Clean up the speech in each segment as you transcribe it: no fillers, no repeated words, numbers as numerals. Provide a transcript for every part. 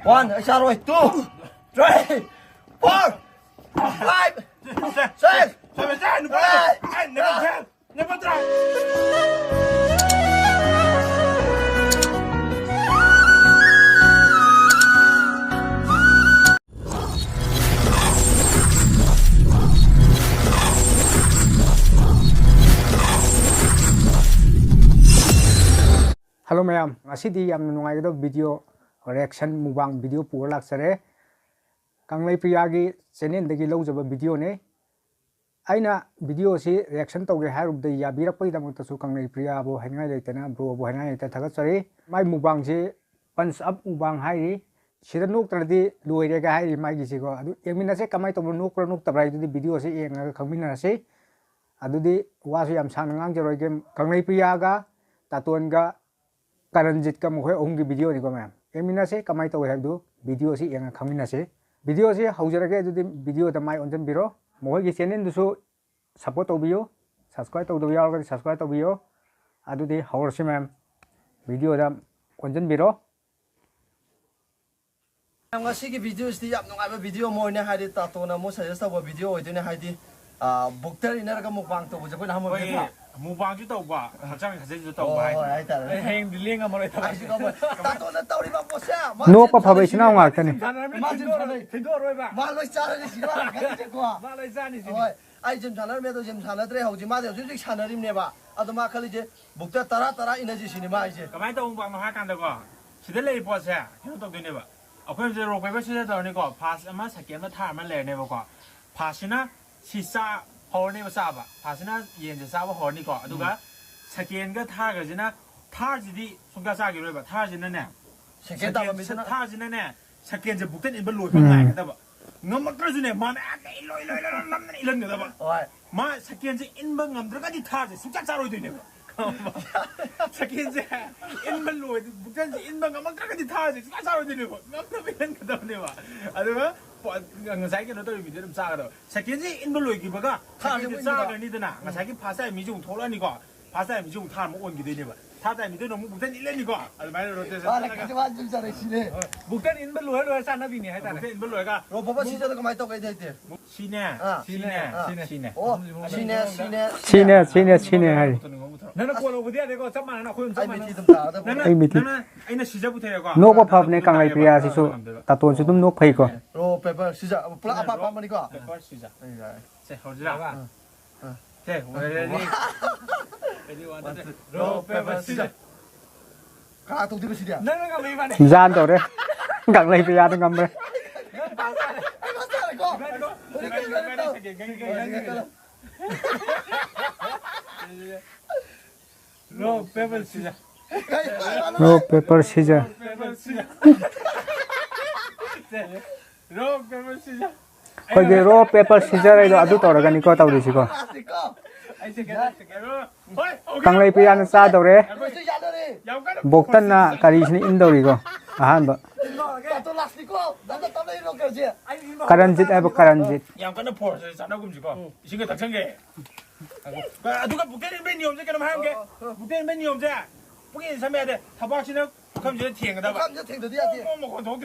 1 ai xa rồi 2 3 4 5 6 Hello ma'am, asidi yam nungai do video reaction mubang video pura laksare Kanglei Priya gi channel dagi lojaba video ne aina video si reaction tawge harub de yabirak pai damang tasu Kanglei Priya bo hangai leitana bro bo hangai ta thagat sari mai mubang si punch up mubang hairi sida nok tradi loire ga hairi mai gi si ko adu yemina se kamai to nok pro nok tabrai du video si enga khangmina se adu di wasu yam sang ngang jeroi game Kanglei Priya ga taton ga Karanjit ka mukhe ongi video ni ko ma'am emina se kamai to have do video si yang khamina se video si haujara ke du video da mai onjan biro mohe gi channel du so support to bio subscribe to do yaw ga subscribe to bio adu di haur si ma'am video da onjan biro nga si gi video sti yap nungai ba video mo ne haidi ta to na mo suggest ba video oi de ne haidi bukter ina ga mukbang to bo na mo ba mukbang ju tau ba hachang khase ju tau ba ai ta heng diling amore ta ai ga ta to na tauri ba posa no pa phabai sina ngak tani ma jin thane thigo roi ba ma loi cha ni si ba ga je ko ma loi cha ni si oi ai jim thana me to jim thana tre hauji ma de ju chana rim ne ba adu ma khali je bukter tara ina ji sini ma ai je kamai tau mukbang ha kan da ko sida lei po sa kyo tau de ne ba akhoi je ro pai ba sida tau ni ko pass ama second ma tha ma le ne ba ko passina si sa honi ba sa ba passina yen je sa ba honi ko adu ga second ga tha ga jina tha ji di sung ga sa gi roi ba tha jina ne second ta ba mi tha jina ne second je bukten in ba loi ba ngai da ba ngam ma tra jine ma na ai loi nam ne ilan da ba oi 마 사키엔지 인방 남들까지 타지 숙작 자로 되네 사키엔지 인발로 북한지 인방 남들까지 타지 숙작 자로 되네 남들 이런 거 때문에 봐 아니면 ng사기 너도 비디오 좀 싸가도 사키엔지 인발로 기버가 타지 싸가 니드나 ng사기 파사에 미중 토라니까 파사에 미중 타면 온기 되네 봐 타다 미도 너무 북한 일레니까 아니 말로 돼서 아 가지 마 좀 잘해 시네 북한 인발로 해로 산나비니 하다 북한 인발로 해가 로 봐봐 시저도 그 많이 또 가야 돼 시네 오 시네 chine hai 나는 꼴 오버디야 내가 잠만 하나 고용 ai 잠만 mi ti tum ta da ai mi ti 나는 아이나 시작부터 해가 no pa phab ne Kanglei Priya si so taton si dum nok phai ko 로 페퍼 시저 플라 아빠 아빠 니까 페퍼 시작 ai 자 허지라 자 레디 로 페퍼 시작 가 또 뒤로 시리야 나는 가 메이바네 jan to re Kanglei Priya de ngam re ai 맞아 이거 로 페퍼 시작 no paper scissor 페퍼 시작 로 페퍼 시작 koi ge ro paper scissor ai do adu tora ga ni ko taw ri si ko 아이 새끼야 새끼야 호이 Kanglei Priya na sa do re 벌써 야더리 야우가는 boktan na kari sini indo ri ko ahan ba 또 라스티코 나도 땀에 이렇게 그러지 Karanjit ai ba Karanjit 야우가는 포르 자나금 지고 이신가 닥쳐게 누가 북대는 맨니 없지 그럼 하는 북대는 맨니 없지 북인 삼해야 돼 타박시는 그럼 이제 튀어가다 봐 감자 탱더디야 돼 뭐 건도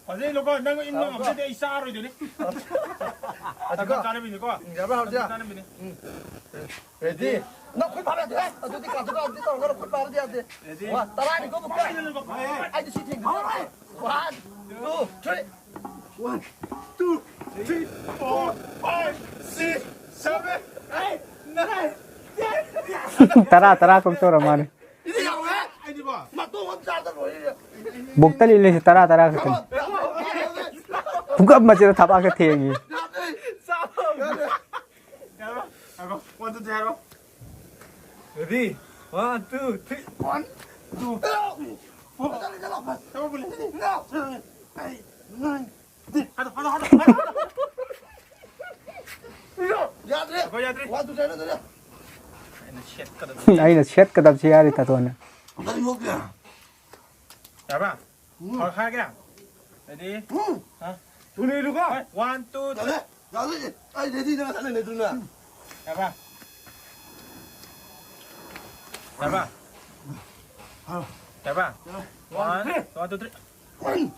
어제 너가 내가 인명 없는데 이 싸로 되니 아까 자네비니까 야바 하자 자네비니 레디 나콜 봐야 돼 어디 가서 어디 떨어가 콜 봐야 돼 와 따라니 거 볼까 아이도 시팅 원, 투, 쓰리 1, 2, 3, 4, 5, 6, 7, 8, 9, 10 tara kong tora mane 이제 야 왜? 아니 봐 막또 혼자들 뭐 이래 boktal ile si tara ka kan bukab ma jira thapa ka thengi 아고 원투 제로 레디 1, 2, 3 1, 2, 4 잡아볼래 하다 야들이 거 야들이 와, 두 자리 들여 ai na chet ka dab si ari taton 나 이거 볼게 야봐 하게 레디 돈이 이리 가 1, 2, 3 야들이 아이 레디 내가 사는 내 누나 야봐 야봐 야봐 1, 2, 3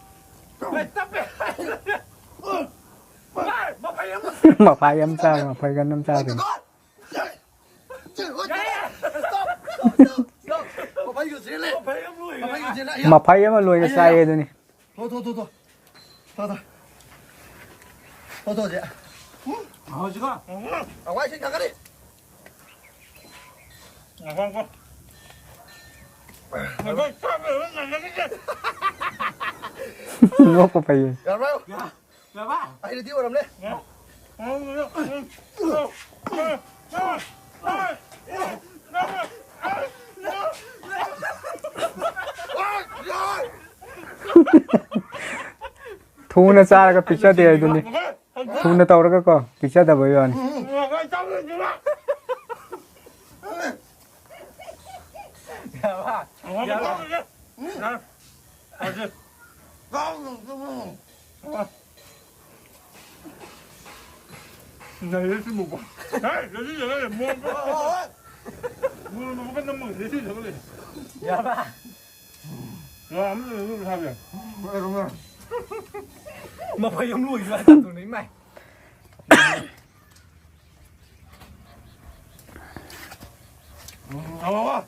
มาพายน้ำชามาพายกันน้ำชาถึง Mà phải cái gì lên? Mà phải cái gì lại? มาพายมารวยกับไซตัวนี้ Thôi thôi thôi thôi. Thôi thôi. Thôi thôi chị ạ. 아 지금 Ở ngoài xin thằng cái đi. con con ngốc có phải Gặp đâu? 야 봐. Anh đi tiêu làm đi. thu nó xa cái pizza thì tôi đi thu nó tàu đó cái con pizza đã bây giờ 나 열심히 먹어. 열심히 저래 뭐 맨날 먹어. 열심히 저래. 야 봐. 야 아무도 이걸 하면. mà phải ông lùi ra tụi này mày 아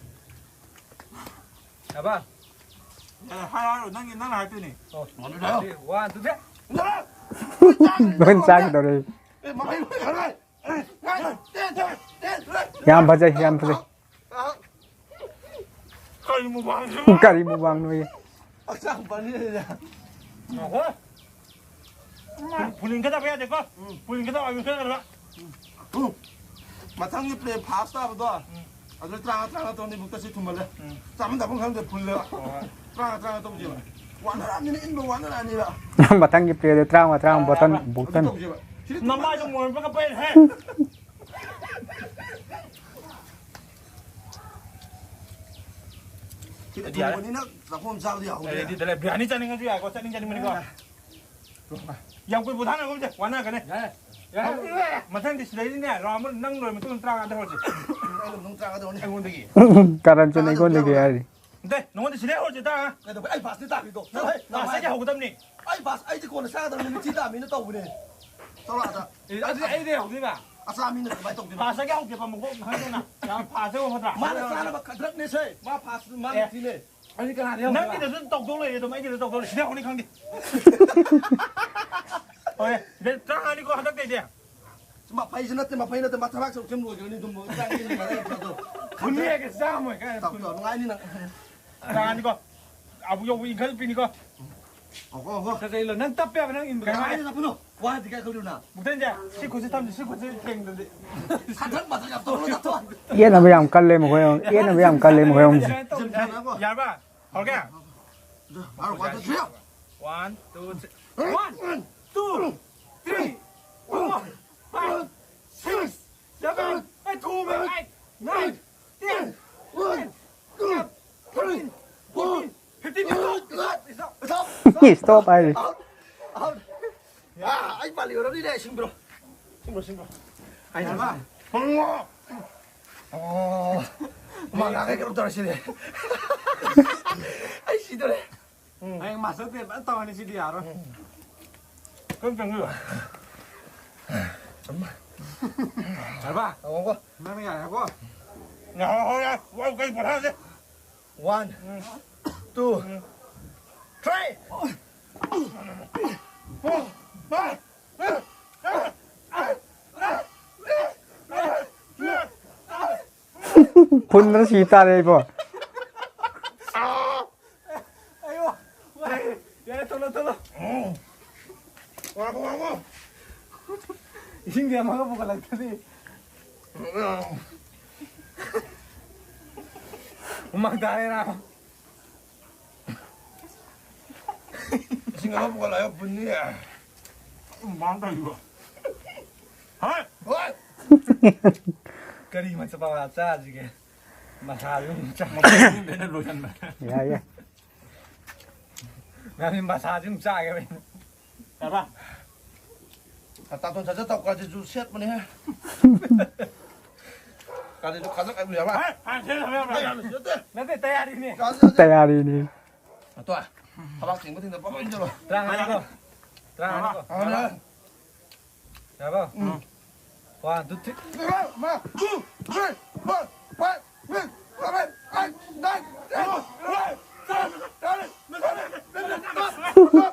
à ba 야 하나로 난 할 때니. one two three bên xa cái đầu đây Mà phải cái này. yam bao giờ yam bao giờ 거의 뭐 봐. cái gì mua vàng nuôi Sao mà đi đây? 본인 계좌 해야 될 거? 본인 계좌 아니면 계좌 가. Mà thằng nhịp này phá sao mà đó. À rồi trang tôi đi bút tay thùng mà lên. Trang đã không làm được phun nữa. Trang tôi gì vậy? Quán nó làm như này, nó quán nó làm như vậy. mà tăng cái tiền trang button button 남아 좀 뭘 바꿔 빨리 해. Thì thùng của nó là hôm sau thì hỏng đi để biani 짜는 거지. 이거 짜는 자는 거니까. 야, 그 못하는 거 이제 완나 그네. 야, 마찬가지 시대이네. 라면 낭 넣으면 또 따라가 돼 버지. Nó trang cái đó này. 아이고 원대기. 가란 전 이건 되게 해야지 근데 너한테 시대 어제 다. Cái đó anh phá sẽ tạm đi đâu. 나 세게 하고 답니. Anh phá anh chỉ còn là xa đâu mình chỉ tạm mình nó tàu này. Sao lại vậy? 아직 애들 어디가? À xa mình là bài tàu đi. 파 세게 하고 밥 먹고 하잖아. 야, 파 세고 하더라. Mà là xa là mà rất nè xây. Mà phá mà thì này. anh cái này không 난 기대서 똑똑을 해도 mấy 기대 똑똑을 시대 오니 관계. 왜? 내 장하니 거 하다 때야. Mà phải nó thì mà thằng bác sống chấm nuôi cái này tụi mình trang cái gì mà đây tàu. 분위기에 싸움을 가. Tàu nó ngay như này. 장하니 거. 아부 여부 인간 비니까. thật ra là nâng tấp bè nâng in Cái ngay là nó. Qua thì cái không điều nào. 못했냐? 시코스 탐지 시코스 땡는데. Thằng rất mà thằng gặp tôi nó thôi. yên là bây giờ cân lên một hồi không yên là bây giờ cân lên một hồi không Dừng thằng nó. 얇아. 오케이. Baru qua tôi chưa? 1 2 3 4 5 6 7 8 9 10 11 12 13 14 15 stop ai À, anh bà liều nó đi đây, xin bro. 아니 얇아. Mà là cái ông tao xin đi. Anh xin tôi anh mà số tiền vẫn to nên gì à rồi 그럼 병규. 잘 봐. Không có. mang cái này có 야, 야, 와, 거기 뭐 하지? 1 2 3 phun nó xì ta đây bỏ 아이고 야 돌로 와고. 신기한 거 보고 লাগ더니 엄마 다 해라 Xin ngắm gọi lại bên đi à. 망다 이거. 아, Ôi. cái gì mà sao bảo ra gì kìa mà thà luôn chẳng 맨날 로션 말. dạ dạ làm mà thà chứ cha cái mình 얇아. À, tao tôi sẽ tao qua cho chú xét mà đi ha. Cả thì chú khá rất em hiểu mà. 아, 제가 nó phải tay đi nè tay đi đi Tôi à. Các bác chính có thể là bấm anh cho rồi. ra ngay đi cô ra ngay đi cô À, 잡아. 와, 너 트. 마, 두, 셋, 넷, 팔, 넷, 다섯, 아홉, 열,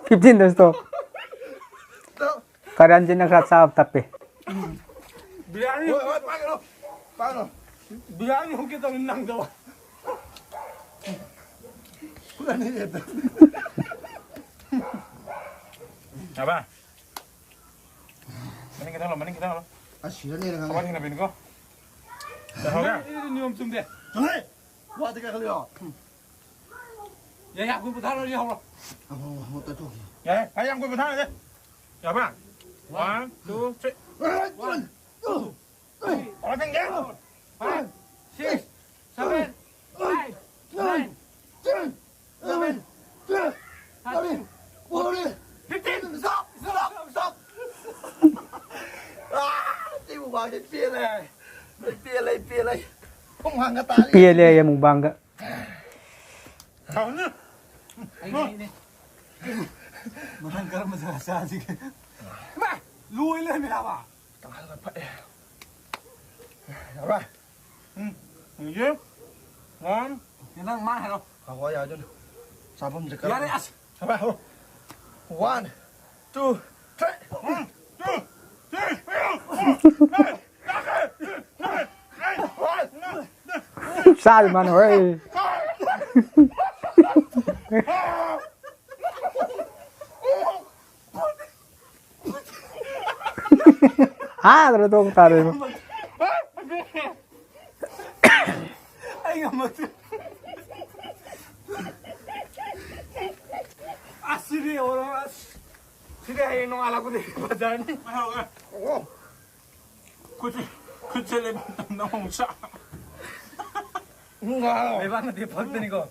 15 dosto. Karen dyan nakasab tapi. Biryani. Paano? Paano? Biryani không kita nang daw. Ano ito? Apa? Mending kita lo. Asyik ni Apa lang. tinggal bin ko? Dah ho gaya? Ini nium sum de. Hey, buat tiga kali oh. Ya ya, aku putar lo ya ho. Mau tahu. Ya, ayam aku putar de. Ya ba? 1 2 3. 1, 2, Apa tinggal? 5 6 7 8 9 10, 11, 12, 13, 14, 15. stop, stop, stop. Tiêu vào trên phía này, phía này, không hoàng cái ta đi. Pili ya mukbang ka. Kau ni. Makan garam masarasa sige. Ma, lui lên mày apa? Rồi, Như 1 Cái năng mai hả đâu? không có giờ chứ. Sao không được? Ya ni as. Sao vậy? 1, 2, 3. Sa di man hoy. Ah, terus dong tarik. Anh em mất. Asli orang. Sudah yang nong ala ko de bazaar ni. Kuch le nong sa. Mấy bác mà tiếp phật tên cô.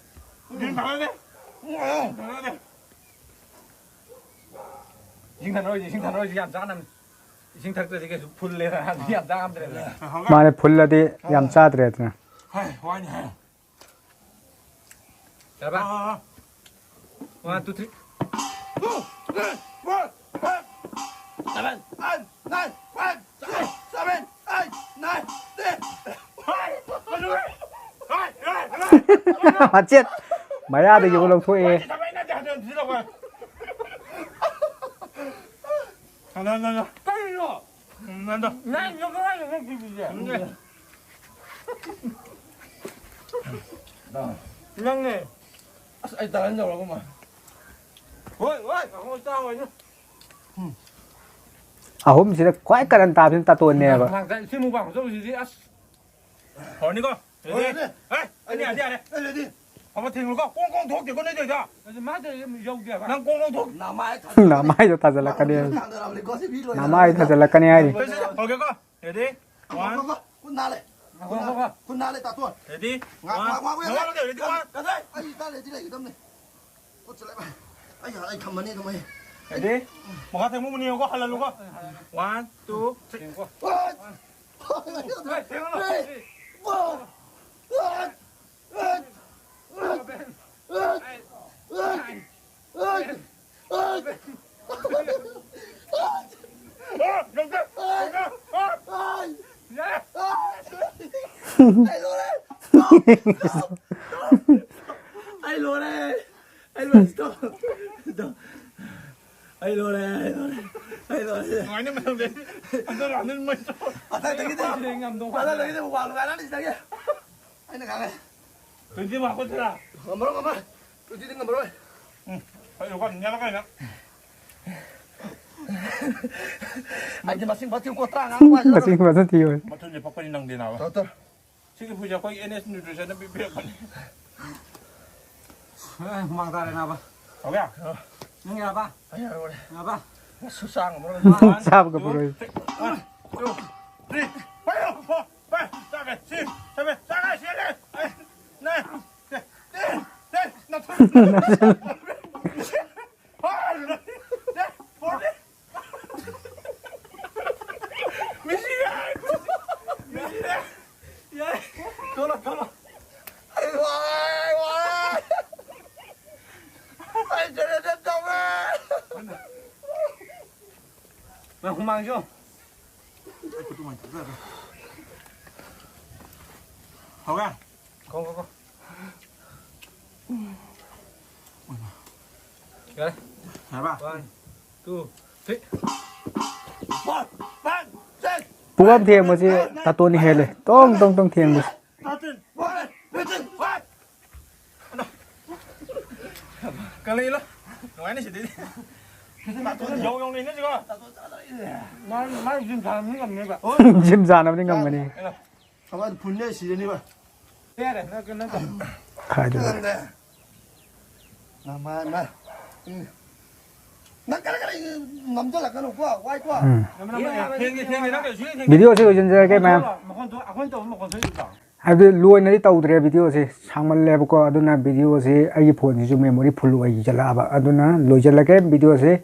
Đi thẳng lên. Thẳng lên. Sinh thần ơi, giảm giá nằm. Sinh thật rồi thì cái phun lên là giảm giá rồi. Mane phulladi yam sadret na. Hai, hoài ni. Dạ bác. 1 2 3. 7, 8, 9, 10, 7, 8, 9, 10. Chết. Maya di yung thôi. Sampai nanti ada di sini apa? Nah. Tadi lo. Nanda. Nah, yo kau yang nak pergi dia. Yang ni. Anh ta đánh nhau rồi mà. Oi, aku tahu ini. Ahom sila kwai karan ta pin ta to ne ba. Hàng dạy xin mua bằng rồi gì as. Hỏi ni ko. Ôi, đi. Anh đi à? Đi đi. Apa tinggal kau? Kong thok dia kau ni dia. Má tôi dâu kìa bác. Nang kong thok. Nào mai. Namai to tazala kani. Thằng nào lại có xe buýt rồi. Namai tazala kani ai. Okay ko. Ready? One. Kun na lại. Kun na lại ta tuột. Ready? Ngoan. Ready? Cái đấy. Anh ta lại đi lại cái tâm này. Ôi trời lại. Anh hả anh cầm vào đây thôi mày. Ready? Một cái thằng mua nhiều có halal luôn có. 1 2 3. Ôi. Anh lùa đây. Anh lùa stop. Anh lùa đây. Nói nên mà không đến. Anh tôi làm nên mình cho. À đây cái gì? Đây ngầm đông À đây cái gì một quả nó đi sang kia. Anh đừng này. Đừng chứ mà con thế nào. Ngầm rồi. Tôi chỉ ngầm rồi. Phải rồi con nhớ nó cái nữa. Anh thì mà xin bắt tiêu qua trang áo qua. Kasing ba ti yun. Mà tôi chỉ bắt cái năng đi nào. Tốt. Chứ cái phụ gia coi NS Nutrition nó bị biết con. Mang ra đây nào bác. Có biết à? Nhưng nghe bác. Anh rồi. Nghe bác. Xuất sang rồi. Sab ka puro. 1 2 3. Phải. Ra về. Xin. Ra về. Ra cái xin lên. Này. Đây. Nó thôi. Thôi. Anh hoài. Anh chơi đến trong ấy. Mày không mang chưa? 그것도 많이 뜯어야 돼. 하오야. 고고고. 그래. 해봐. 1, 2, 3. Puam thiêng mà chứ ta tôn đi hèเลยต้องthiêng mà Cái này đó. Nói này sẽ đi. Dùng đi nữa chứ có. Má dùng thằng nó cầm như vậy. gym ra nó ngầm mà đi 하오야 분내 시전이 봐. Thế này nó cầm. khai được 그런데 나만 난 까라까라 남자 약간 오고 와이 거. Thiên nó kiểu suy thiên. video sẽ dần dần cái mà Mà con tàu mà con thấy được. hay luôn này tàu được video sẽ sang mal level có aduna video sẽ ai phone sẽ memory full ai chala ba aduna lôi chala cái video sẽ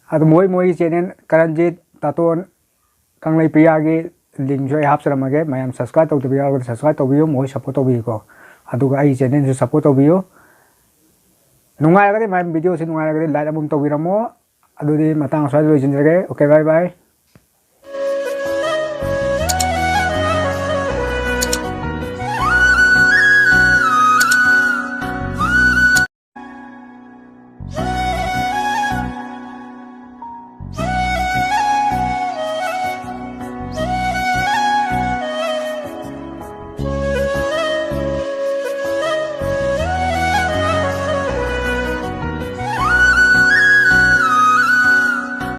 ad moi channel karanjit taton kanglai priya cái link joy hap sara mage mayam subscribe tàu video subscribe tàu video moi support tàu video ko aduga ai channel sẽ support tàu video nungai cái mayam video sẽ nungai cái like among tàu video mo adudi matang swai lôi chala cái okay bye bye